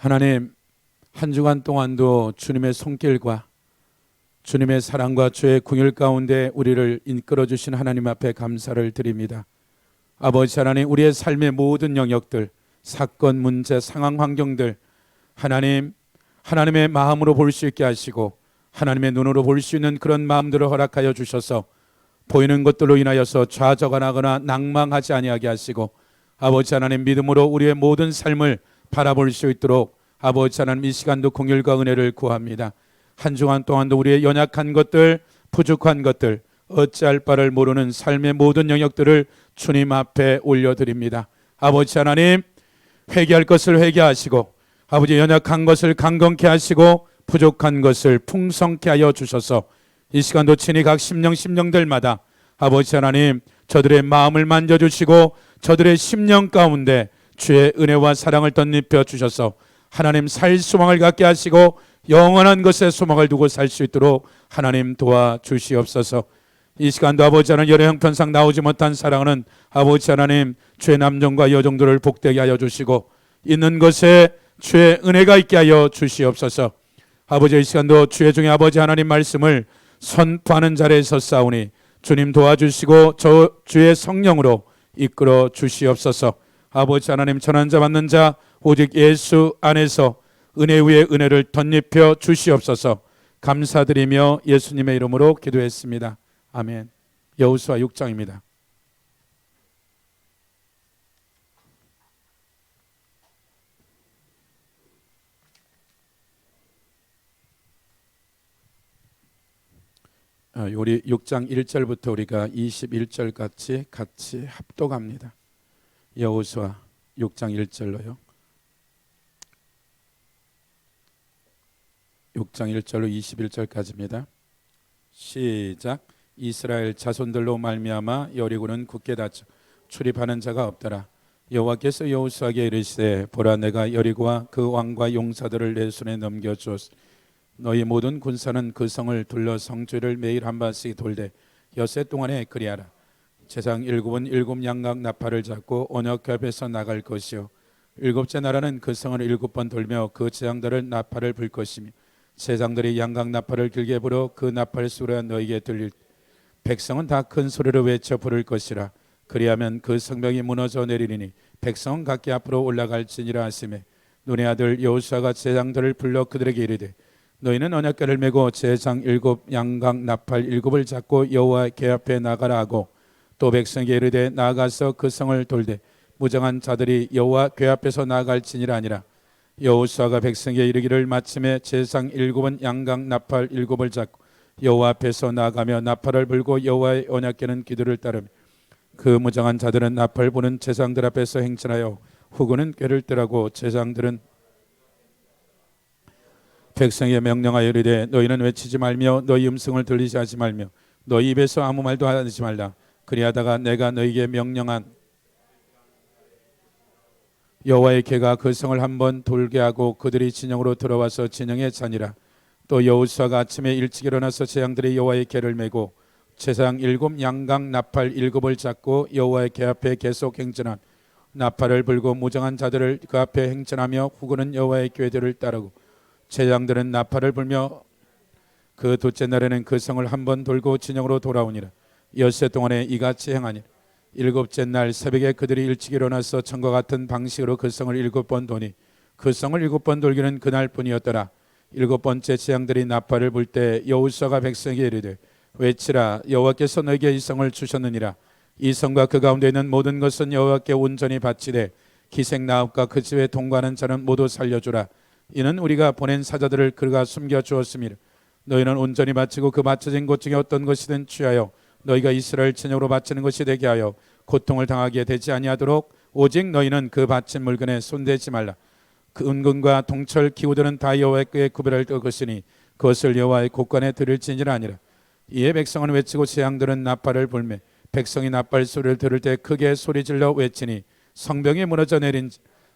하나님, 한 주간 동안도 주님의 손길과 주님의 사랑과 주의 궁율 가운데 우리를 이끌어 주신 하나님 앞에 감사를 드립니다. 아버지 하나님, 우리의 삶의 모든 영역들, 사건, 문제, 상황, 환경들 하나님의 마음으로 볼 수 있게 하시고 하나님의 눈으로 볼 수 있는 그런 마음들을 허락하여 주셔서 보이는 것들로 인하여서 좌절하거나 낭망하지 아니하게 하시고 아버지 하나님, 믿음으로 우리의 모든 삶을 바라볼 수 있도록 아버지 하나님, 이 시간도 긍휼과 은혜를 구합니다. 한 주간 동안도 우리의 연약한 것들, 부족한 것들, 어찌할 바를 모르는 삶의 모든 영역들을 주님 앞에 올려드립니다. 아버지 하나님, 회개할 것을 회개하시고 아버지, 연약한 것을 강건케 하시고 부족한 것을 풍성케 하여 주셔서 이 시간도 친히 각 심령들마다 아버지 하나님, 저들의 마음을 만져주시고 저들의 심령 가운데 주의 은혜와 사랑을 덧입혀 주셔서 하나님, 살 소망을 갖게 하시고 영원한 것에 소망을 두고 살 수 있도록 하나님 도와주시옵소서. 이 시간도 아버지 하나님, 여러 형편상 나오지 못한 사랑은 아버지 하나님, 주의 남정과 여정들을 복되게 하여 주시고 있는 것에 주의 은혜가 있게 하여 주시옵소서. 아버지, 이 시간도 주의 종의 아버지 하나님 말씀을 선포하는 자리에 섰사오니 주님 도와주시고 주의 성령으로 이끌어 주시옵소서. 아버지 하나님, 전한 자 받는 자 오직 예수 안에서 은혜 위에 은혜를 덧입혀 주시옵소서. 감사드리며 예수님의 이름으로 기도했습니다. 아멘. 여호수아 6장입니다. 우리 6장 1절부터 우리가 21절까지 같이 합독합니다. 여호수아 6장 1절로요. 6장 1절로 21절까지입니다. 시작. 이스라엘 자손들로 말미암아 여리고는 굳게 닫혀 출입하는 자가 없더라. 여호와께서 여호수아에게 이르시되, 보라, 내가 여리고와 그 왕과 용사들을 내 손에 넘겨주었으니 너희 모든 군사는 그 성을 둘러 성주를 매일 한 번씩 돌되 엿새 동안에 그리하라. 제상 7은 7 양각 나팔을 잡고 언약 앞에서 나갈 것이요, 7째 나라는 그 성을 7번 돌며 그 제장들을 나팔을 불 것이며 제장들이 양각 나팔을 길게 불어 그 나팔 소리가 너희에게 들릴 때 백성은 다 큰 소리로 외쳐 부를 것이라. 그리하면 그 성벽이 무너져 내리리니 백성은 각기 앞으로 올라갈지니라 하시매, 눈의 아들 여호수아가 제장들을 불러 그들에게 이르되, 너희는 언약궤를 메고 제장 7 양각 나팔 7을 잡고 여호와 궤 앞에 나가라 하고, 또 백성에게 이르되, 나아가서 그 성을 돌되 무장한 자들이 여호와 궤 앞에서 나아갈지니라 하니라. 여호수아가 백성에게 이르기를, 마침에 제상 7은 양각 나팔 7을 잡고 여호와 앞에서 나아가며 나팔을 불고 여호와의 언약궤는 기도를 따르며 그 무장한 자들은 나팔 부는 제장들 앞에서 행진하여 후군은 궤를 뜨라고 제장들은 백성에게 명령하여 이르되, 너희는 외치지 말며 너희 음성을 들리지 하지 말며 너희 입에서 아무 말도 하지 말라. 그리하다가 내가 너희에게 명령한 여호와의 궤가 그 성을 한번 돌게 하고 그들이 진영으로 들어와서 진영에 자니라. 또 여호수아가 아침에 일찍 일어나서 제장들이 여호와의 궤를 메고 제상 7 양각 나팔 7을 잡고 여호와의 궤 앞에 계속 행진한 나팔을 불고 무장한 자들을 그 앞에 행진하며 후군은 여호와의 궤들을 따르고 제장들은 나팔을 불며 그 둘째 날에는 그 성을 한번 돌고 진영으로 돌아오니라. 엿새 동안에 이같이 행하니라. 7째 날 새벽에 그들이 일찍 일어나서 전과 같은 방식으로 그 성을 7번 도니 그 성을 7번 돌기는 그날뿐이었더라. 7번째 제장들이 나팔을 불 때 여호수아가 백성에게 이르되, 외치라, 여호와께서 너에게 이 성을 주셨느니라. 이 성과 그 가운데 있는 모든 것은 여호와께 온전히 바치되 기생 나합과 그 집에 동거하는 자는 모두 살려주라. 이는 우리가 보낸 사자들을 그가 숨겨주었음이라. 너희는 온전히 바치고 그 바쳐진 것 중에 어떤 것이든 취하여 너희가 이스라엘 진영으로 바치는 것이 되게 하여 고통을 당하게 되지 아니하도록 오직 너희는 그 바친 물건에 손대지 말라. 그 은근과 동철 기구들은 다 여호와께 구별할 것이니 그것을 여호와의 곳간에 드릴지니라 아니라. 이에 백성은 외치고 제장들은 나팔을 불매 백성이 나팔 소리를 들을 때 크게 소리질러 외치니 성벽이 무너져 내린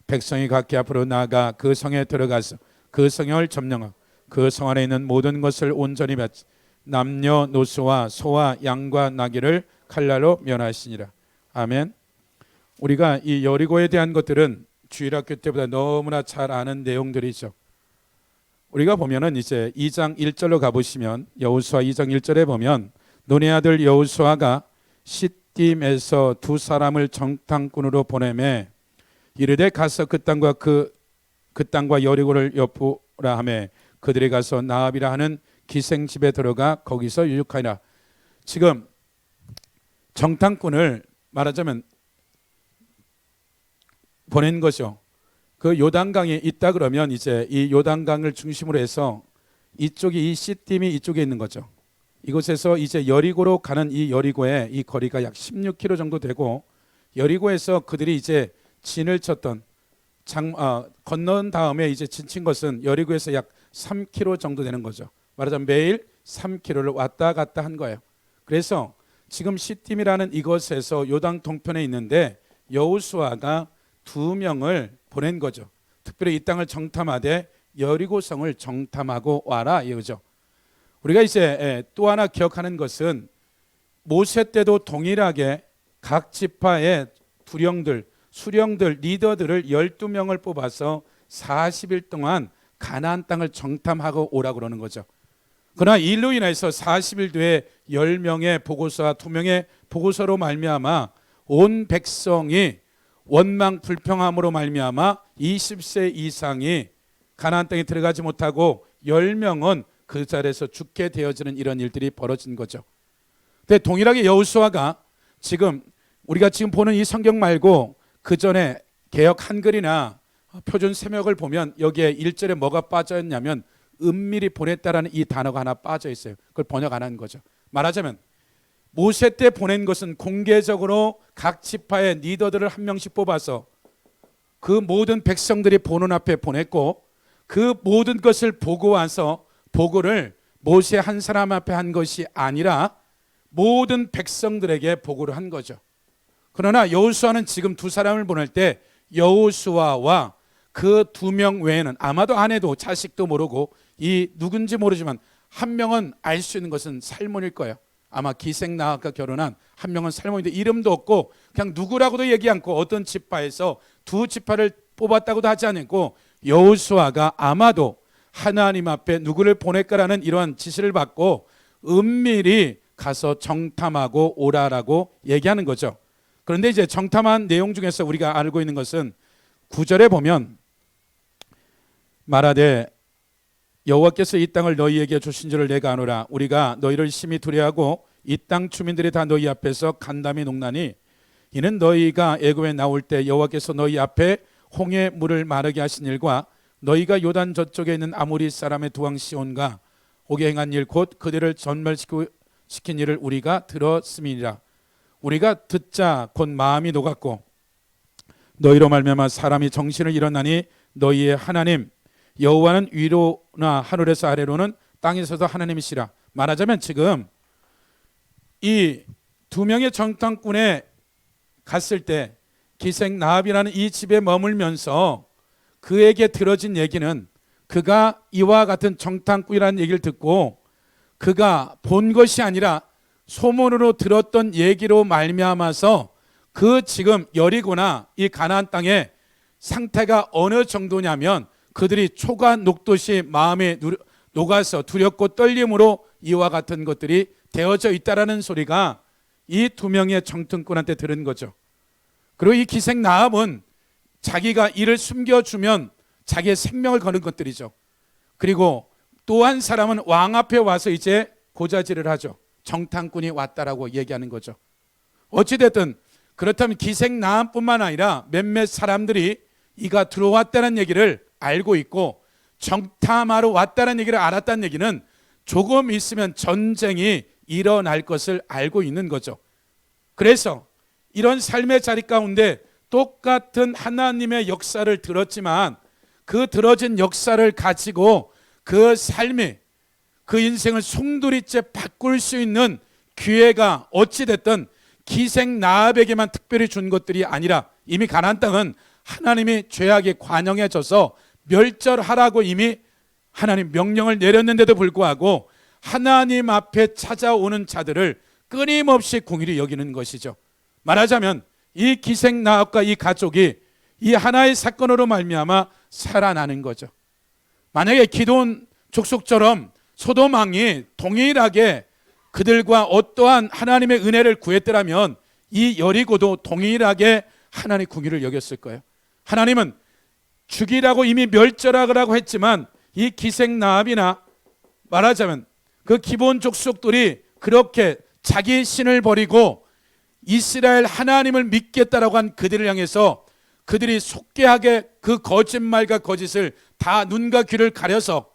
백성이 각기 앞으로 나아가 그 성에 들어가서 그 성을 점령하고 그 성 안에 있는 모든 것을 온전히 바치 남녀노소와 소와 양과 나귀를 칼날로 멸하시니라. 아멘. 우리가 이 여리고에 대한 것들은 주일학교 때보다 너무나 잘 아는 내용들이죠. 우리가 보면은 이제 2장 1절로 가보시면, 여호수아 2장 1절에 보면 눈의 아들 여호수아가 시딤에서 두 사람을 정탐꾼으로 보내매 이르되 가서 그 땅과 여리고를 엿보라 하매 그들이 가서 나압이라 하는 기생집에 들어가 거기서 유육하니라. 지금 정탐꾼을 말하자면 보낸 거죠. 그 요단강이 있다 그러면 이제 이 요단강을 중심으로 해서 이쪽이 이 시딤이 이쪽에 있는 거죠. 이곳에서 이제 여리고로 가는 이 여리고의 이 거리가 약 16km 정도 되고, 여리고에서 그들이 이제 진을 쳤던 건넌 다음에 이제 진친 것은 여리고에서 약 3km 정도 되는 거죠. 말하자면 매일 3km를 왔다 갔다 한 거예요. 그래서 지금 시딤이라는 이곳에서 요단 동편에 있는데 여호수아가 2명을 보낸 거죠. 특별히 이 땅을 정탐하되 여리고성을 정탐하고 와라 이거죠. 우리가 이제 또 하나 기억하는 것은 모세 때도 동일하게 각 지파의 수령들, 리더들을 12명을 뽑아서 40일 동안 가나안 땅을 정탐하고 오라고 그러는 거죠. 그러나 일로 인해서 40일 뒤에 10명의 보고서와 2명의 보고서로 말미암아 온 백성이 원망 불평함으로 말미암아 20세 이상이 가나안 땅에 들어가지 못하고 10명은 그 자리에서 죽게 되어지는 이런 일들이 벌어진 거죠. 근데 동일하게 여호수아가 지금 우리가 지금 보는 이 성경 말고 그 전에 개역 한글이나 표준 세역을 보면 여기에 1절에 뭐가 빠져 있냐면 은밀히 보냈다라는 이 단어가 하나 빠져 있어요. 그걸 번역 안 한 거죠. 말하자면 모세 때 보낸 것은 공개적으로 각 지파의 리더들을 한 명씩 뽑아서 그 모든 백성들이 보는 앞에 보냈고, 그 모든 것을 보고 와서 보고를 모세 한 사람 앞에 한 것이 아니라 모든 백성들에게 보고를 한 거죠. 그러나 여호수아는 지금 2사람을 보낼 때 여호수아와 그 2명 외에는 아마도 아내도 자식도 모르고 이 누군지 모르지만 한 명은 알 수 있는 것은 살몬일 거예요. 아마 기생나합과 결혼한 한 명은 살몬인데 이름도 없고 그냥 누구라고도 얘기 않고 어떤 지파에서 2지파를 뽑았다고도 하지 않고 여호수아가 아마도 하나님 앞에 누구를 보낼까라는 이러한 지시를 받고 은밀히 가서 정탐하고 오라라고 얘기하는 거죠. 그런데 이제 정탐한 내용 중에서 우리가 알고 있는 것은 9절에 보면 말하되 여호와께서 이 땅을 너희에게 주신 줄을 내가 아노라. 우리가 너희를 심히 두려워하고 이 땅 주민들이 다 너희 앞에서 간담이 녹나니 이는 너희가 애굽에 나올 때 여호와께서 너희 앞에 홍해 물을 마르게 하신 일과 너희가 요단 저쪽에 있는 아모리 사람의 두 왕 시온과 오게 행한 일 곧 그들을 전멸시킨 일을 우리가 들었음이니라. 우리가 듣자 곧 마음이 녹았고 너희로 말미암아 사람이 정신을 잃었나니 너희의 하나님 여호와는 위로나 하늘에서 아래로는 땅에서도 하나님이시라. 말하자면 지금 이 2명의 정탐꾼에 갔을 때 기생나합이라는 이 집에 머물면서 그에게 들어진 얘기는 그가 이와 같은 정탐꾼이라는 얘기를 듣고 그가 본 것이 아니라 소문으로 들었던 얘기로 말미암아서 그 지금 여리고나 이 가나안 땅의 상태가 어느 정도냐면 그들이 초가 녹듯이 마음에 녹아서 두렵고 떨림으로 이와 같은 것들이 되어져 있다라는 소리가 이 2명의 정탐꾼한테 들은 거죠. 그리고 이 기생나합은 자기가 이를 숨겨주면 자기의 생명을 거는 것들이죠. 그리고 또 한 사람은 왕 앞에 와서 이제 고자질을 하죠. 정탐꾼이 왔다라고 얘기하는 거죠. 어찌됐든 그렇다면 기생나합뿐만 아니라 몇몇 사람들이 이가 들어왔다는 얘기를 알고 있고 정탐하러 왔다는 얘기를 알았다는 얘기는 조금 있으면 전쟁이 일어날 것을 알고 있는 거죠. 그래서 이런 삶의 자리 가운데 똑같은 하나님의 역사를 들었지만 그 들어진 역사를 가지고 그 삶이 그 인생을 송두리째 바꿀 수 있는 기회가 어찌됐든 기생나합에게만 특별히 준 것들이 아니라 이미 가나안 땅은 하나님이 죄악에 관영해져서 멸절하라고 이미 하나님 명령을 내렸는데도 불구하고 하나님 앞에 찾아오는 자들을 끊임없이 공의히 여기는 것이죠. 말하자면 이 기생나합과 이 가족이 이 하나의 사건으로 말미암아 살아나는 거죠. 만약에 기드온 족속처럼 소돔 왕이 동일하게 그들과 어떠한 하나님의 은혜를 구했더라면 이 여리고도 동일하게 하나님의 궁유를 여겼을 거예요. 하나님은 죽이라고 이미 멸절하라고 했지만 이 기생나합이나 말하자면 그 기브온 족속들이 그렇게 자기 신을 버리고 이스라엘 하나님을 믿겠다라고 한 그들을 향해서 그들이 속개하게 그 거짓말과 거짓을 다 눈과 귀를 가려서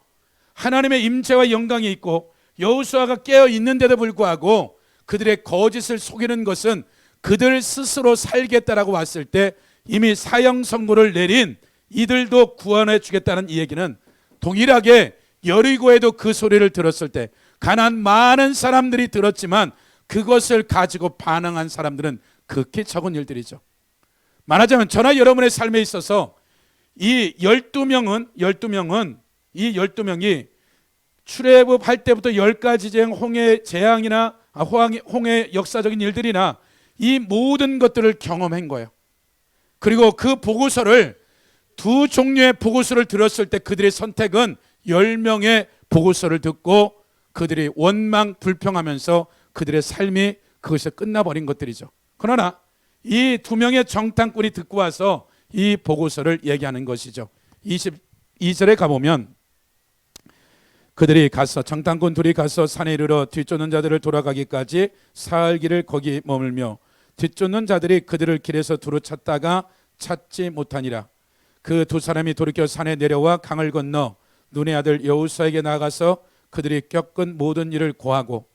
하나님의 임재와 영광이 있고 여호수아가 깨어 있는데도 불구하고 그들의 거짓을 속이는 것은 그들 스스로 살겠다라고 왔을 때 이미 사형 선고를 내린 이들도 구원해 주겠다는 이 얘기는 동일하게 여리고에도 그 소리를 들었을 때 가난 많은 사람들이 들었지만 그것을 가지고 반응한 사람들은 극히 적은 일들이죠. 말하자면 저나 여러분의 삶에 있어서 이 12명이 출애굽할 때부터 10가지 재앙, 홍해 재앙이나 홍해 역사적인 일들이나 이 모든 것들을 경험한 거예요. 그리고 그 보고서를 두 종류의 보고서를 들었을 때 그들의 선택은 10명의 보고서를 듣고 그들이 원망 불평하면서 그들의 삶이 그것에 끝나버린 것들이죠. 그러나 이 두 명의 정탐꾼이 듣고 와서 이 보고서를 얘기하는 것이죠. 22절에 가보면 그들이 가서 정탐꾼 둘이 가서 산에 이르러 뒤쫓는 자들을 돌아가기까지 사흘 길을 거기 머물며 뒤쫓는 자들이 그들을 길에서 두루 찾다가 찾지 못하니라. 그 두 사람이 돌이켜 산에 내려와 강을 건너 눈의 아들 여호수아에게 나아가서 그들이 겪은 모든 일을 고하고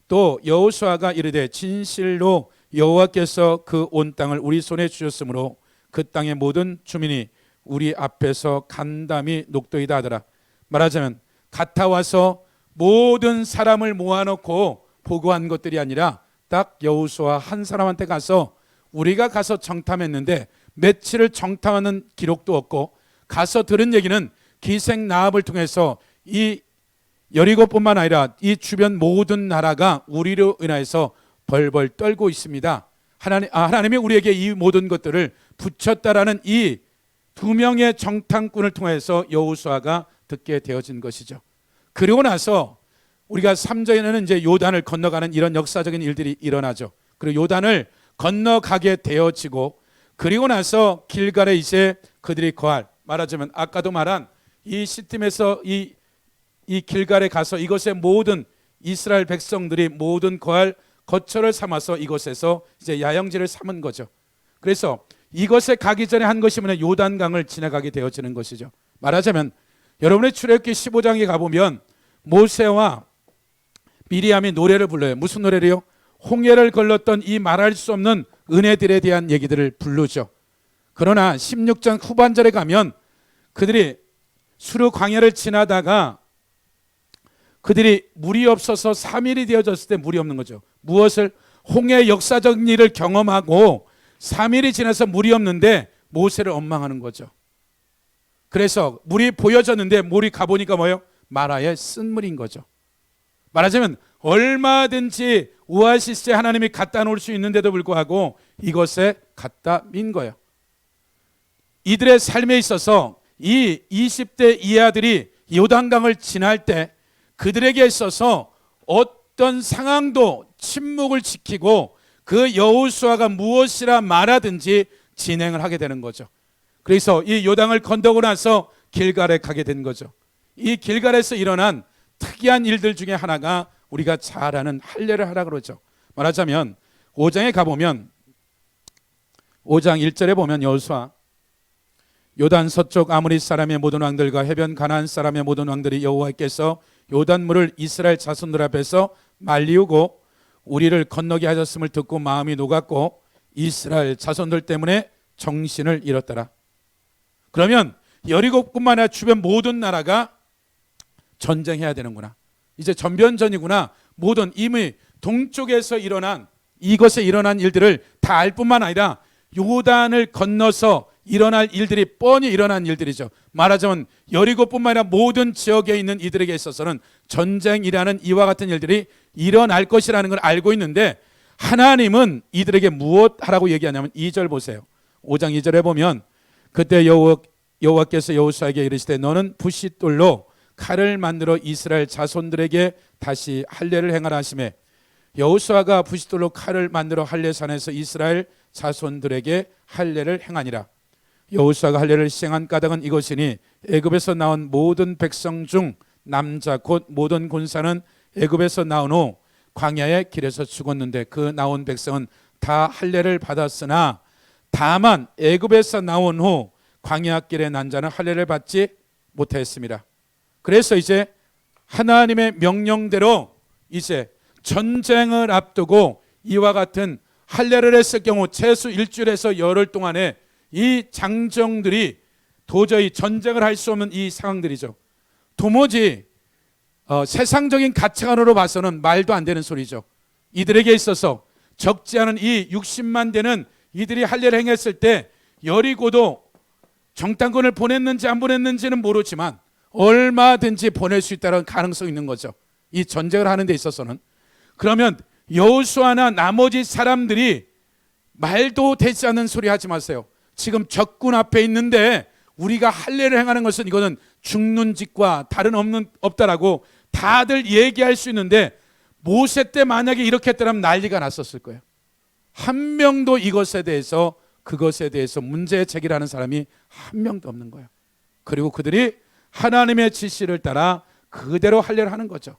또 여호수아가 이르되 진실로 여호와께서 그 온 땅을 우리 손에 주셨으므로 그 땅의 모든 주민이 우리 앞에서 간담이 녹도이다 하더라. 말하자면 갔다 와서 모든 사람을 모아놓고 보고한 것들이 아니라 딱 여호수아 한 사람한테 가서 우리가 가서 정탐했는데 며칠을 정탐하는 기록도 없고 가서 들은 얘기는 기생나합을 통해서 이 여리고뿐만 아니라 이 주변 모든 나라가 우리로 인하여서 벌벌 떨고 있습니다. 하나님이 우리에게 이 모든 것들을 붙였다라는 이 두 명의 정탐꾼을 통해서 여호수아가 듣게 되어진 것이죠. 그리고 나서 우리가 3절에는 이제 요단을 건너가는 이런 역사적인 일들이 일어나죠. 그리고 요단을 건너가게 되어지고 그리고 나서 길갈에 이제 그들이 거할, 말하자면 아까도 말한 이 시팀에서 이 길갈에 가서 이것에 모든 이스라엘 백성들이 모든 거할 거처를 삼아서 이곳에서 이제 야영지를 삼은 거죠. 그래서 이것에 가기 전에 한 것이 뭐냐, 요단강을 지나가게 되어지는 것이죠. 말하자면 여러분의 출애굽기 15장에 가보면 모세와 미리암이 노래를 불러요. 무슨 노래를요? 홍해를 걸렀던 이 말할 수 없는 은혜들에 대한 얘기들을 부르죠. 그러나 16장 후반절에 가면 그들이 수르 광야를 지나다가 그들이 물이 없어서 3일이 되어졌을 때 물이 없는 거죠. 무엇을? 홍해 역사적 일을 경험하고 3일이 지나서 물이 없는데 모세를 원망하는 거죠. 그래서 물이 보여졌는데 물이 가보니까 뭐예요? 마라의 쓴물인 거죠. 말하자면 얼마든지 오아시스에 하나님이 갖다 놓을 수 있는데도 불구하고 이것에 갖다 민 거예요. 이들의 삶에 있어서 이 20대 이하들이 요단강을 지날 때 그들에게 있어서 어떤 상황도 침묵을 지키고 그 여호수아가 무엇이라 말하든지 진행을 하게 되는 거죠. 그래서 이 요단을 건너고 나서 길갈에 가게 된 거죠. 이 길갈에서 일어난 특이한 일들 중에 하나가 우리가 잘 아는 할례를 하라 그러죠. 말하자면 5장에 가보면 5장 1절에 보면 여호수아 요단 서쪽 아모리 사람의 모든 왕들과 해변 가나안 사람의 모든 왕들이 여호와께서 요단물을 이스라엘 자손들 앞에서 말리우고 우리를 건너게 하셨음을 듣고 마음이 녹았고 이스라엘 자손들 때문에 정신을 잃었더라. 그러면 여리고뿐만 아니라 주변 모든 나라가 전쟁해야 되는구나. 이제 전변전이구나. 모든 이미 동쪽에서 일어난 이것에 일어난 일들을 다 알 뿐만 아니라 요단을 건너서 일어날 일들이 뻔히 일어난 일들이죠. 말하자면 여리고뿐만 아니라 모든 지역에 있는 이들에게 있어서는 전쟁이라는 이와 같은 일들이 일어날 것이라는 걸 알고 있는데 하나님은 이들에게 무엇 하라고 얘기하냐면 2절 보세요. 5장 2절에 보면 그때 여호와께서 여호수아에게 이르시되 너는 부싯돌로 칼을 만들어 이스라엘 자손들에게 다시 할례를 행하라 하시매 여호수아가 부싯돌로 칼을 만들어 할례산에서 이스라엘 자손들에게 할례를 행하니라. 여호수아가 할례를 시행한 까닭은 이것이니 애굽에서 나온 모든 백성 중 남자 곧 모든 군사는 애굽에서 나온 후 광야의 길에서 죽었는데 그 나온 백성은 다 할례를 받았으나 다만 애굽에서 나온 후 광야길에 난 자는 할례를 받지 못했습니다. 그래서 이제 하나님의 명령대로 이제 전쟁을 앞두고 이와 같은 할례를 했을 경우 최소 일주일에서 열흘 동안에 이 장정들이 도저히 전쟁을 할 수 없는 이 상황들이죠. 도무지 세상적인 가치관으로 봐서는 말도 안 되는 소리죠. 이들에게 있어서 적지 않은 이 60만 되는 이들이 할례를 행했을 때 여리고도 정탐꾼을 보냈는지 안 보냈는지는 모르지만 얼마든지 보낼 수 있다는 가능성이 있는 거죠. 이 전쟁을 하는 데 있어서는. 그러면 여호수아나 나머지 사람들이 말도 되지 않는 소리 하지 마세요. 지금 적군 앞에 있는데 우리가 할례를 행하는 것은 이거는 죽는 짓과 다른 없다라고 다들 얘기할 수 있는데 모세 때 만약에 이렇게 했다면 난리가 났었을 거예요. 한 명도 이것에 대해서 그것에 대해서 문제 제기를 하는 사람이 한 명도 없는 거예요. 그리고 그들이 하나님의 지시를 따라 그대로 할례를 하는 거죠.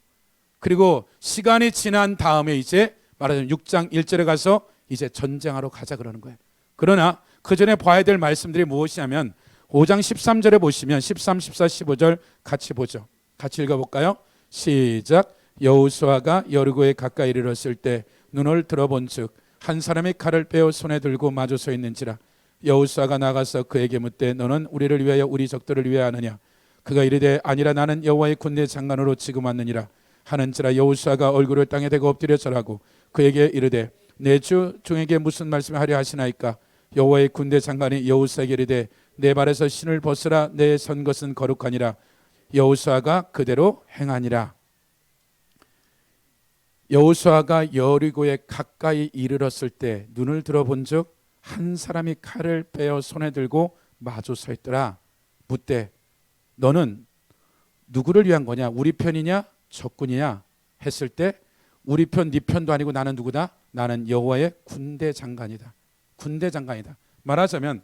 그리고 시간이 지난 다음에 이제 말하자면 6장 1절에 가서 이제 전쟁하러 가자 그러는 거예요. 그러나 그 전에 봐야 될 말씀들이 무엇이냐면 5장 13절에 보시면 13, 14, 15절 같이 보죠. 같이 읽어볼까요? 시작. 여호수아가 여리고에 가까이 이르렀을 때 눈을 들어본즉 한 사람이 칼을 빼어 손에 들고 마주 서 있는지라. 여호수아가 나가서 그에게 묻되 너는 우리를 위하여 우리 적들을 위하여 하느냐. 그가 이르되 아니라 나는 여호와의 군대 장관으로 지금 왔느니라 하는지라. 여호수아가 얼굴을 땅에 대고 엎드려 절하고 그에게 이르되 내 주 종에게 무슨 말씀을 하려 하시나이까. 여호와의 군대 장관이 여호수아에게 이르되 내 발에서 신을 벗으라. 내 선 것은 거룩하니라. 여호수아가 그대로 행하니라. 여호수아가 여리고에 가까이 이르렀을 때 눈을 들어본즉 한 사람이 칼을 빼어 손에 들고 마주 서 있더라. 묻되 너는 누구를 위한 거냐? 우리 편이냐 적군이냐? 했을 때 우리 편 네 편도 아니고 나는 누구다? 나는 여호와의 군대 장관이다. 군대 장관이다. 말하자면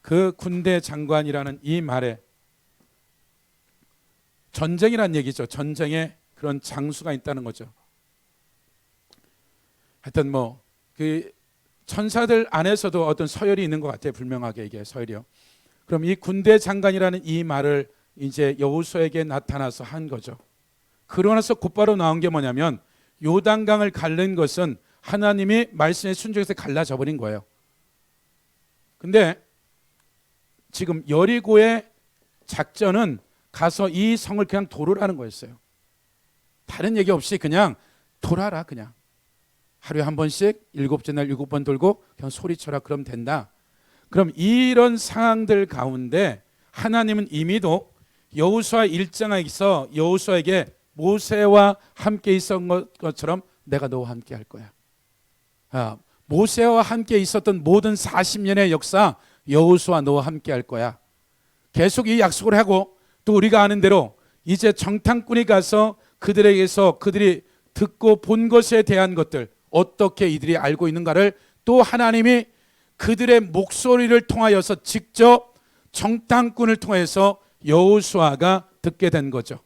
그 군대 장관이라는 이 말에 전쟁이란 얘기죠. 전쟁에 그런 장수가 있다는 거죠. 하여튼 그 천사들 안에서도 어떤 서열이 있는 것 같아요. 불명하게 이게 서열이요. 그럼 이 군대 장관이라는 이 말을 이제 여호수아에게 나타나서 한 거죠. 그러고 나서 곧바로 나온 게 뭐냐면 요단강을 갈른 것은 하나님이 말씀에 순종해서 갈라져 버린 거예요. 근데 지금 여리고의 작전은 가서 이 성을 그냥 돌으라는 거였어요. 다른 얘기 없이 그냥 돌아라. 그냥 하루에 한 번씩 7째 날 7번 돌고 그냥 소리쳐라. 그럼 된다. 그럼 이런 상황들 가운데 하나님은 이미도 여호수아 1장에서 여호수아에게 모세와 함께 있었던 것처럼 내가 너와 함께 할 거야. 모세와 함께 있었던 모든 40년의 역사 여호수아 너와 함께 할 거야. 계속 이 약속을 하고 또 우리가 아는 대로 이제 정탐꾼이 가서 그들에게서 그들이 듣고 본 것에 대한 것들 어떻게 이들이 알고 있는가를 또 하나님이 그들의 목소리를 통하여서 직접 정탐꾼을 통해서 여호수아가 듣게 된 거죠.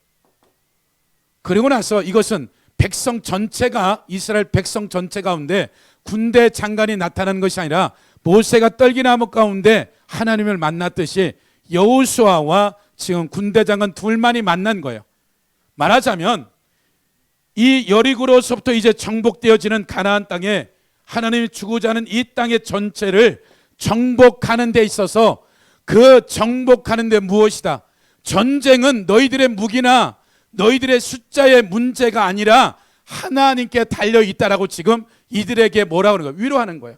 그리고 나서 이것은 백성 전체가 이스라엘 백성 전체 가운데 군대 장관이 나타난 것이 아니라 모세가 떨기나무 가운데 하나님을 만났듯이 여호수아와 지금 군대 장관 둘만이 만난 거예요. 말하자면 이 여리고로서부터 이제 정복되어지는 가나안 땅에 하나님이 주고자 하는 이 땅의 전체를 정복하는 데 있어서 그 정복하는 데 무엇이다? 전쟁은 너희들의 무기나 너희들의 숫자의 문제가 아니라 하나님께 달려있다라고 지금 이들에게 뭐라고 하는 거예요? 위로하는 거예요.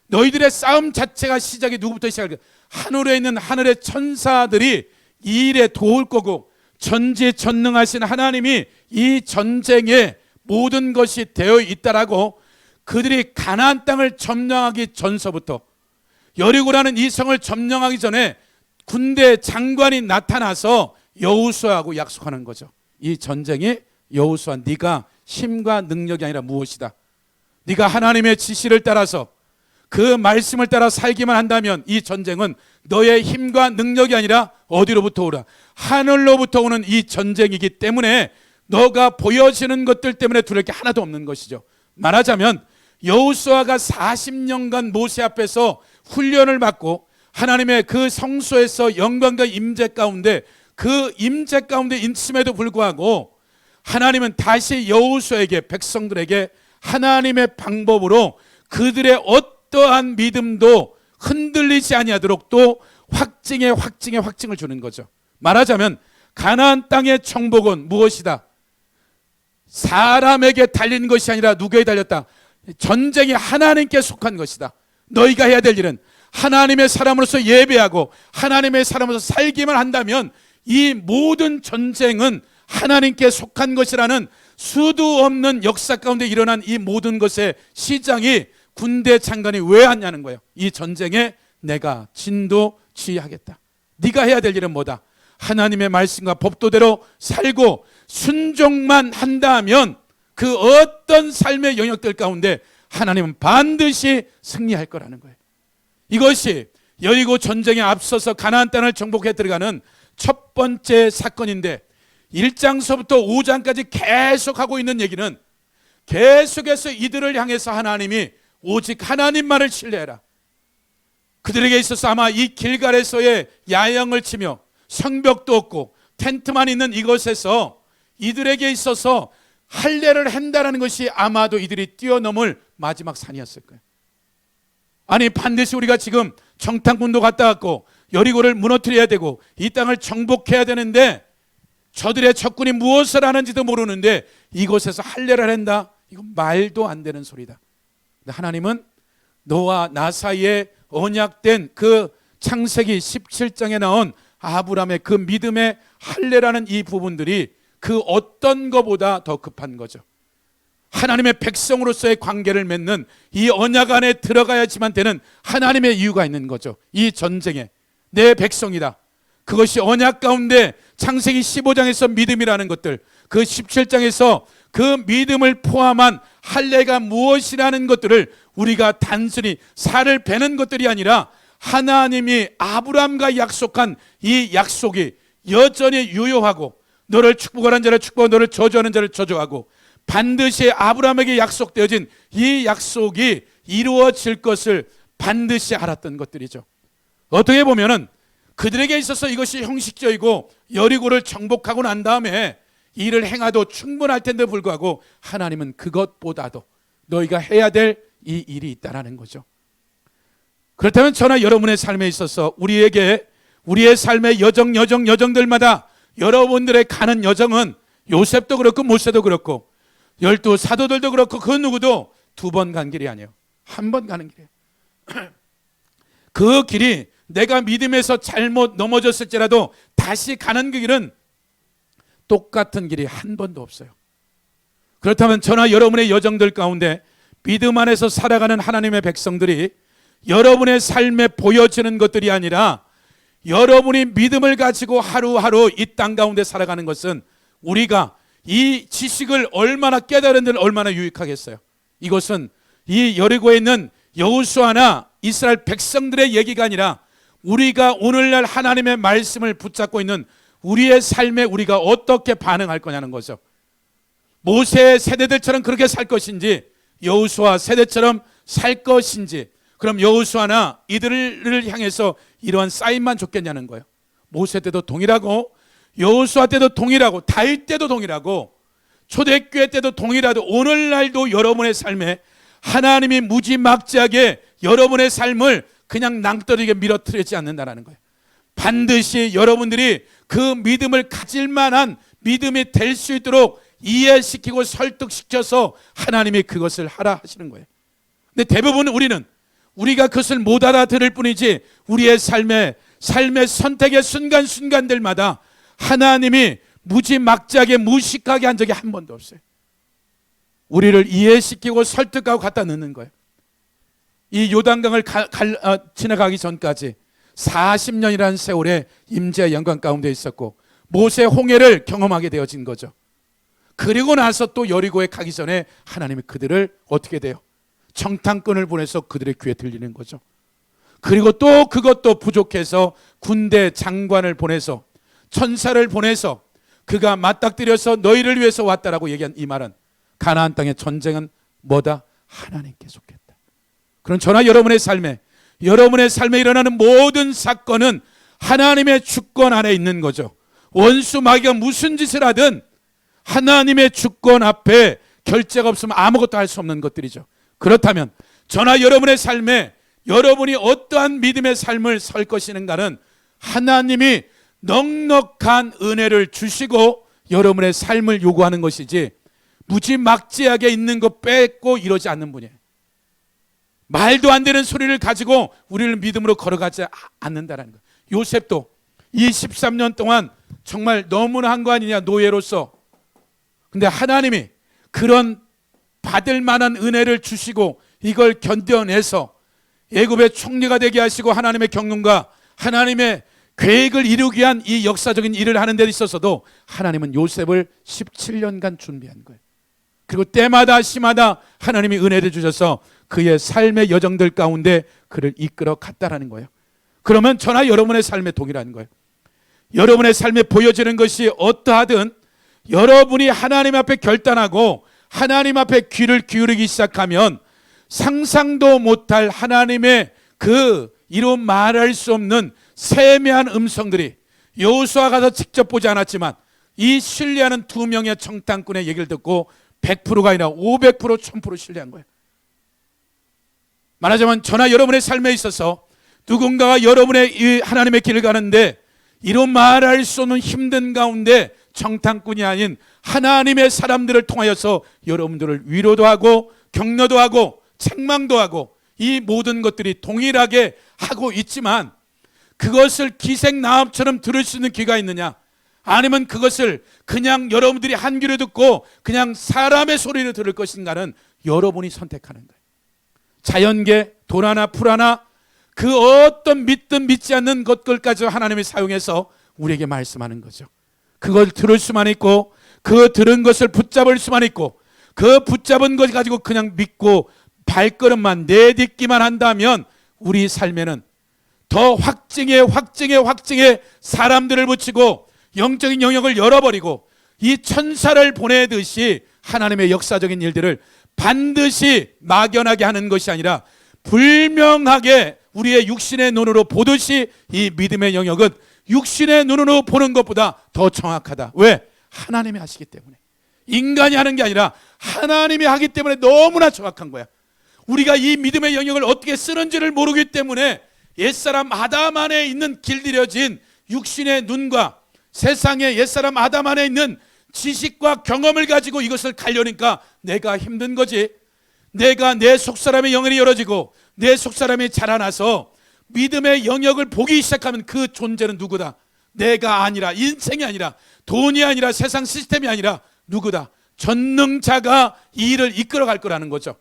너희들의 싸움 자체가 시작이 누구부터 시작할까요? 하늘에 있는 하늘의 천사들이 이 일에 도울 거고 전지전능하신 하나님이 이 전쟁에 모든 것이 되어 있다라고 그들이 가나안 땅을 점령하기 전서부터 여리고라는 이 성을 점령하기 전에 군대 장관이 나타나서 여호수아하고 약속하는 거죠. 이 전쟁이 여호수아, 네가 힘과 능력이 아니라 무엇이다. 네가 하나님의 지시를 따라서 그 말씀을 따라 살기만 한다면 이 전쟁은 너의 힘과 능력이 아니라 어디로부터 오라? 하늘로부터 오는 이 전쟁이기 때문에 너가 보여지는 것들 때문에 두려울 게 하나도 없는 것이죠. 말하자면 여호수아가 40년간 모세 앞에서 훈련을 받고 하나님의 그 성소에서 영광과 임재 가운데 그 임재 가운데 있음에도 불구하고 하나님은 다시 여호수아에게, 백성들에게 하나님의 방법으로 그들의 어떠한 믿음도 흔들리지 아니하도록 또 확증을 주는 거죠. 말하자면 가나안 땅의 정복은 무엇이다? 사람에게 달린 것이 아니라 누구에게 달렸다? 전쟁이 하나님께 속한 것이다. 너희가 해야 될 일은 하나님의 사람으로서 예배하고 하나님의 사람으로서 살기만 한다면 이 모든 전쟁은 하나님께 속한 것이라는 수도 없는 역사 가운데 일어난 이 모든 것의 시장이 군대 장관이 왜 하냐는 거예요. 이 전쟁에 내가 진도지휘하겠다. 네가 해야 될 일은 뭐다? 하나님의 말씀과 법도대로 살고 순종만 한다면 그 어떤 삶의 영역들 가운데 하나님은 반드시 승리할 거라는 거예요. 이것이 여리고 전쟁에 앞서서 가나안 땅을 정복해 들어가는 첫 번째 사건인데 1장서부터 5장까지 계속하고 있는 얘기는 계속해서 이들을 향해서 하나님이 오직 하나님만을 신뢰해라. 그들에게 있어서 아마 이 길갈에서의 야영을 치며 성벽도 없고 텐트만 있는 이곳에서 이들에게 있어서 할례를 한다는 것이 아마도 이들이 뛰어넘을 마지막 산이었을 거예요. 아니 반드시 우리가 지금 정탐꾼도 갔다 왔고 여리고를 무너뜨려야 되고 이 땅을 정복해야 되는데 저들의 적군이 무엇을 하는지도 모르는데 이곳에서 할례를 한다? 이건 말도 안 되는 소리다. 근데 하나님은 너와 나 사이에 언약된 그 창세기 17장에 나온 아브라함의 그 믿음의 할례라는 이 부분들이 그 어떤 것보다 더 급한 거죠. 하나님의 백성으로서의 관계를 맺는 이 언약 안에 들어가야지만 되는 하나님의 이유가 있는 거죠. 이 전쟁에 내 백성이다. 그것이 언약 가운데 창세기 15장에서 믿음이라는 것들, 그 17장에서 그 믿음을 포함한 할례가 무엇이라는 것들을 우리가 단순히 살을 베는 것들이 아니라 하나님이 아브라함과 약속한 이 약속이 여전히 유효하고 너를 축복하는 자를 축복하고 너를 저주하는 자를 저주하고 반드시 아브라함에게 약속되어진 이 약속이 이루어질 것을 반드시 알았던 것들이죠. 어떻게 보면은 그들에게 있어서 이것이 형식적이고 여리고를 정복하고 난 다음에 일을 행하도 충분할 텐데 불구하고 하나님은 그것보다도 너희가 해야 될 이 일이 있다라는 거죠. 그렇다면 저나 여러분의 삶에 있어서 우리에게 우리의 삶의 여정들마다 여러분들의 가는 여정은 요셉도 그렇고 모세도 그렇고 12 사도들도 그렇고 그 누구도 두 번 간 길이 아니에요. 한 번 가는 길이에요. 그 길이 내가 믿음에서 잘못 넘어졌을지라도 다시 가는 그 길은 똑같은 길이 한 번도 없어요. 그렇다면 저나 여러분의 여정들 가운데 믿음 안에서 살아가는 하나님의 백성들이 여러분의 삶에 보여지는 것들이 아니라 여러분이 믿음을 가지고 하루하루 이 땅 가운데 살아가는 것은 우리가 이 지식을 얼마나 깨달은들 얼마나 유익하겠어요. 이것은 이 여리고에 있는 여호수아나 이스라엘 백성들의 얘기가 아니라 우리가 오늘날 하나님의 말씀을 붙잡고 있는 우리의 삶에 우리가 어떻게 반응할 거냐는 거죠. 모세 세대들처럼 그렇게 살 것인지 여호수아 세대처럼 살 것인지, 그럼 여호수아나 이들을 향해서 이러한 사인만 줬겠냐는 거예요. 모세 때도 동일하고 여호수아 때도 동일하고 다윗 때도 동일하고 초대교회 때도 동일하도 오늘날도 여러분의 삶에 하나님이 무지막지하게 여러분의 삶을 그냥 낭떠러지게 밀어뜨리지 않는다는 거예요. 반드시 여러분들이 그 믿음을 가질 만한 믿음이 될 수 있도록 이해시키고 설득시켜서 하나님이 그것을 하라 하시는 거예요. 근데 대부분 우리가 그것을 못 알아들을 뿐이지 우리의 삶의 선택의 순간순간들마다 하나님이 무지막지하게 무식하게 한 적이 한 번도 없어요. 우리를 이해시키고 설득하고 갖다 넣는 거예요. 이 요단강을 지나가기 전까지 40년이라는 세월의 임재의 영광 가운데 있었고 모세 홍해를 경험하게 되어진 거죠. 그리고 나서 또 여리고에 가기 전에 하나님이 그들을 어떻게 돼요? 정탐꾼을 보내서 그들의 귀에 들리는 거죠. 그리고 또 그것도 부족해서 군대 장관을 보내서 천사를 보내서 그가 맞닥뜨려서 너희를 위해서 왔다라고 얘기한 이 말은 가나안 땅의 전쟁은 뭐다? 하나님께 속했다. 그럼 저나 여러분의 삶에 일어나는 모든 사건은 하나님의 주권 안에 있는 거죠. 원수 마귀가 무슨 짓을 하든 하나님의 주권 앞에 결제가 없으면 아무것도 할 수 없는 것들이죠. 그렇다면 저나 여러분의 삶에 여러분이 어떠한 믿음의 삶을 살 것인가는 하나님이 넉넉한 은혜를 주시고 여러분의 삶을 요구하는 것이지 무지막지하게 있는 것 뺏고 이러지 않는 분이에요. 말도 안 되는 소리를 가지고 우리를 믿음으로 걸어가지 않는다는 거예요. 요셉도 이 13년 동안 정말 너무나 한 거 아니냐, 노예로서. 근데 하나님이 그런 받을 만한 은혜를 주시고 이걸 견뎌내서 애굽의 총리가 되게 하시고 하나님의 경륜과 하나님의 계획을 이루기 위한 이 역사적인 일을 하는 데 있어서도 하나님은 요셉을 17년간 준비한 거예요. 그리고 때마다 시마다 하나님이 은혜를 주셔서 그의 삶의 여정들 가운데 그를 이끌어 갔다라는 거예요. 그러면 저나 여러분의 삶에 동일한 거예요. 여러분의 삶에 보여지는 것이 어떠하든 여러분이 하나님 앞에 결단하고 하나님 앞에 귀를 기울이기 시작하면 상상도 못할 하나님의 그 이루 말할 수 없는 세미한 음성들이, 여호수아 가서 직접 보지 않았지만 이 신뢰하는 두 명의 정탐꾼의 얘기를 듣고 100%가 아니라 500% 1000% 신뢰한 거예요. 말하자면 저나 여러분의 삶에 있어서 누군가가 여러분의 이 하나님의 길을 가는데 이루 말할 수 없는 힘든 가운데 정탐꾼이 아닌 하나님의 사람들을 통하여서 여러분들을 위로도 하고 격려도 하고 책망도 하고 이 모든 것들이 동일하게 하고 있지만 그것을 기생나합처럼 들을 수 있는 귀가 있느냐, 아니면 그것을 그냥 여러분들이 한 귀로 듣고 그냥 사람의 소리를 들을 것인가는 여러분이 선택하는 거예요. 자연계, 돌하나 풀하나 그 어떤 믿든 믿지 않는 것들까지 하나님이 사용해서 우리에게 말씀하는 거죠. 그걸 들을 수만 있고 그 들은 것을 붙잡을 수만 있고 그 붙잡은 것 가지고 그냥 믿고 발걸음만 내딛기만 한다면 우리 삶에는 더 확증에 사람들을 붙이고 영적인 영역을 열어버리고 이 천사를 보내듯이 하나님의 역사적인 일들을 반드시 막연하게 하는 것이 아니라 분명하게 우리의 육신의 눈으로 보듯이 이 믿음의 영역은 육신의 눈으로 보는 것보다 더 정확하다. 왜? 하나님이 하시기 때문에. 인간이 하는 게 아니라 하나님이 하기 때문에 너무나 정확한 거야. 우리가 이 믿음의 영역을 어떻게 쓰는지를 모르기 때문에 옛사람 아담 안에 있는 길들여진 육신의 눈과 세상의 옛사람 아담 안에 있는 지식과 경험을 가지고 이것을 가려니까 내가 힘든 거지. 내가 내 속사람의 영혼이 열어지고 내 속사람이 자라나서 믿음의 영역을 보기 시작하면 그 존재는 누구다? 내가 아니라, 인생이 아니라, 돈이 아니라, 세상 시스템이 아니라 누구다? 전능자가 이 일을 이끌어갈 거라는 거죠.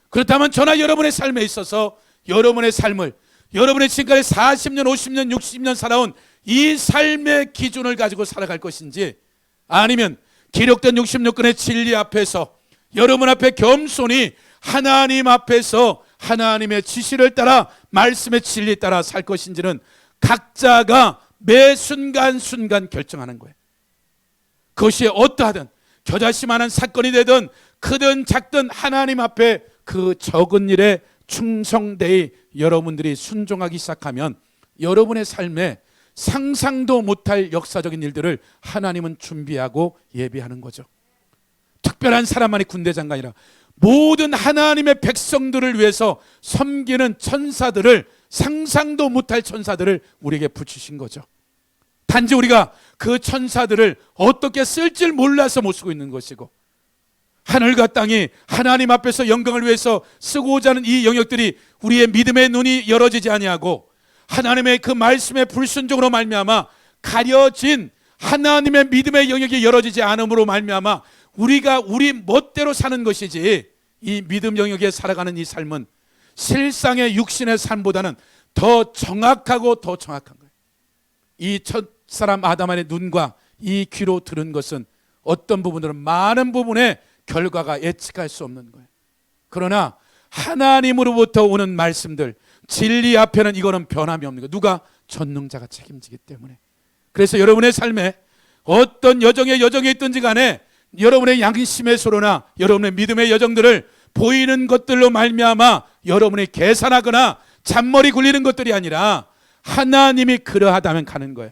그렇다면 저나 여러분의 삶에 있어서 여러분의 삶을, 여러분의 지금까지 40년, 50년, 60년 살아온 이 삶의 기준을 가지고 살아갈 것인지, 아니면 기록된 66권의 진리 앞에서 여러분 앞에 겸손히 하나님 앞에서 하나님의 지시를 따라 말씀의 진리에 따라 살 것인지는 각자가 매 순간순간 결정하는 거예요. 그것이 어떠하든 겨자씨만한 사건이 되든 크든 작든 하나님 앞에 그 적은 일에 충성되이 여러분들이 순종하기 시작하면 여러분의 삶에 상상도 못할 역사적인 일들을 하나님은 준비하고 예비하는 거죠. 특별한 사람만이 군대 장관이라 모든 하나님의 백성들을 위해서 섬기는 천사들을, 상상도 못할 천사들을 우리에게 붙이신 거죠. 단지 우리가 그 천사들을 어떻게 쓸 줄 몰라서 못 쓰고 있는 것이고, 하늘과 땅이 하나님 앞에서 영광을 위해서 쓰고자 하는 이 영역들이 우리의 믿음의 눈이 열어지지 아니하고 하나님의 그 말씀의 불순종으로 말미암아 가려진 하나님의 믿음의 영역이 열어지지 않음으로 말미암아 우리가 우리 멋대로 사는 것이지, 이 믿음 영역에 살아가는 이 삶은 실상의 육신의 삶보다는 더 정확하고 더 정확한 거예요. 이 첫사람 아담의 눈과 이 귀로 들은 것은 어떤 부분들은 많은 부분의 결과가 예측할 수 없는 거예요. 그러나 하나님으로부터 오는 말씀들, 진리 앞에는 이거는 변함이 없는 거예요. 누가? 전능자가 책임지기 때문에. 그래서 여러분의 삶에 어떤 여정에 있든지 간에 여러분의 양심의 소로나 여러분의 믿음의 여정들을 보이는 것들로 말미암아 여러분이 계산하거나 잔머리 굴리는 것들이 아니라 하나님이 그러하다면 가는 거예요.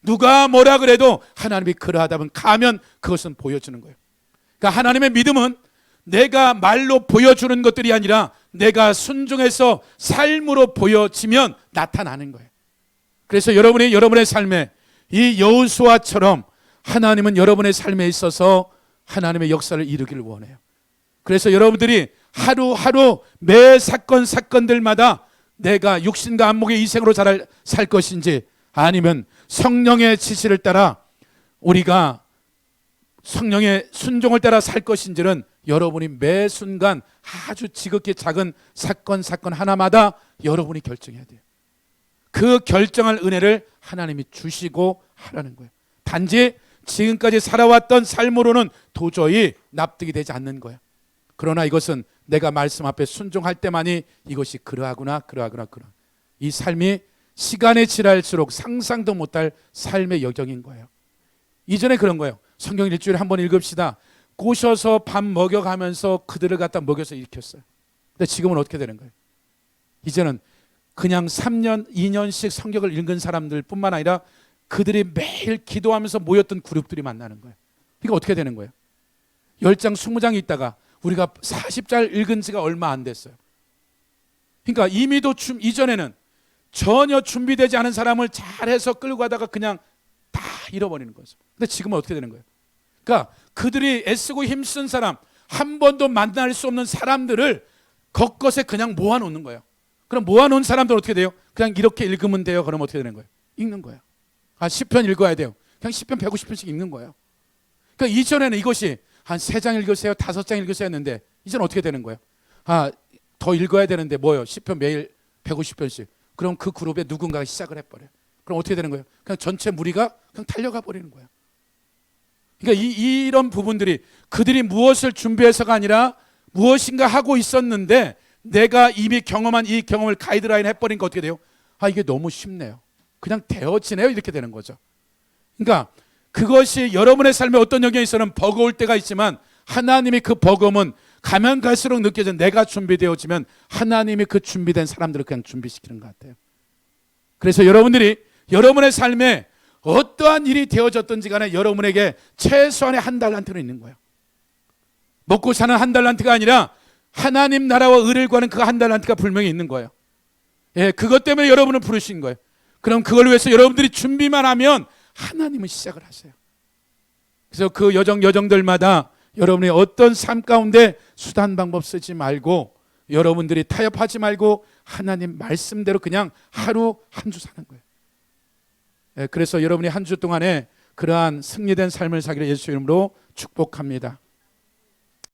누가 뭐라 그래도 하나님이 그러하다면 가면 그것은 보여주는 거예요. 그러니까 하나님의 믿음은 내가 말로 보여주는 것들이 아니라 내가 순종해서 삶으로 보여지면 나타나는 거예요. 그래서 여러분의 삶에 이 여호수아처럼 하나님은 여러분의 삶에 있어서 하나님의 역사를 이루기를 원해요. 그래서 여러분들이 하루하루 매 사건들마다 내가 육신과 안목의 이생으로 살 것인지 아니면 성령의 지시를 따라 우리가 성령의 순종을 따라 살 것인지는 여러분이 매 순간 아주 지극히 작은 사건 하나마다 여러분이 결정해야 돼요. 그 결정할 은혜를 하나님이 주시고 하라는 거예요. 단지 지금까지 살아왔던 삶으로는 도저히 납득이 되지 않는 거예요. 그러나 이것은 내가 말씀 앞에 순종할 때만이 이것이 그러하구나. 이 삶이 시간이 지날수록 상상도 못할 삶의 여정인 거예요. 이전에 그런 거예요. 성경 일주일에 한 번 읽읍시다. 꼬셔서 밥 먹여가면서 그들을 갖다 먹여서 일으켰어요. 근데 지금은 어떻게 되는 거예요? 이제는 그냥 3년, 2년씩 성경을 읽은 사람들 뿐만 아니라 그들이 매일 기도하면서 모였던 그룹들이 만나는 거예요. 이거 어떻게 되는 거예요? 10장, 20장 있다가 우리가 40장 읽은 지가 얼마 안 됐어요. 그러니까 이미도 이전에는 전혀 준비되지 않은 사람을 잘해서 끌고 가다가 그냥 다 잃어버리는 거죠. 근데 지금은 어떻게 되는 거예요? 그러니까 그들이 애쓰고 힘쓴 사람, 한 번도 만날 수 없는 사람들을 겉것에 그냥 모아놓는 거예요. 그럼 모아놓은 사람들 어떻게 돼요? 그냥 이렇게 읽으면 돼요. 그럼 어떻게 되는 거예요? 읽는 거예요. 시편 읽어야 돼요. 그냥 시편 150편씩 읽는 거예요. 그러니까 이전에는 이것이 한 3장 읽으세요, 5장 읽으세요 했는데 이제는 어떻게 되는 거예요? 더 읽어야 되는데 뭐예요? 시편 매일 150편씩. 그럼 그 그룹에 누군가가 시작을 해버려요. 그럼 어떻게 되는 거예요? 그냥 전체 무리가 그냥 달려가 버리는 거예요. 그러니까 이런 부분들이 그들이 무엇을 준비해서가 아니라 무엇인가 하고 있었는데 내가 이미 경험한 이 경험을 가이드라인 해버리니까 어떻게 돼요? 이게 너무 쉽네요. 그냥 되어지네요. 이렇게 되는 거죠. 그러니까 그것이 여러분의 삶에 어떤 영역에 있어서는 버거울 때가 있지만 하나님이 그 버거움은 가면 갈수록 느껴져. 내가 준비되어지면 하나님이 그 준비된 사람들을 그냥 준비시키는 것 같아요. 그래서 여러분들이 여러분의 삶에 어떠한 일이 되어졌든지 간에 여러분에게 최소한의 한 달란트는 있는 거예요. 먹고 사는 한 달란트가 아니라 하나님 나라와 의를 구하는 그 한 달란트가 분명히 있는 거예요. 그것 때문에 여러분을 부르신 거예요. 그럼 그걸 위해서 여러분들이 준비만 하면 하나님은 시작을 하세요. 그래서 그 여정들마다 여러분이 어떤 삶 가운데 수단 방법 쓰지 말고 여러분들이 타협하지 말고 하나님 말씀대로 그냥 하루 한 주 사는 거예요. 그래서 여러분이 한 주 동안에 그러한 승리된 삶을 사기를 예수 이름으로 축복합니다.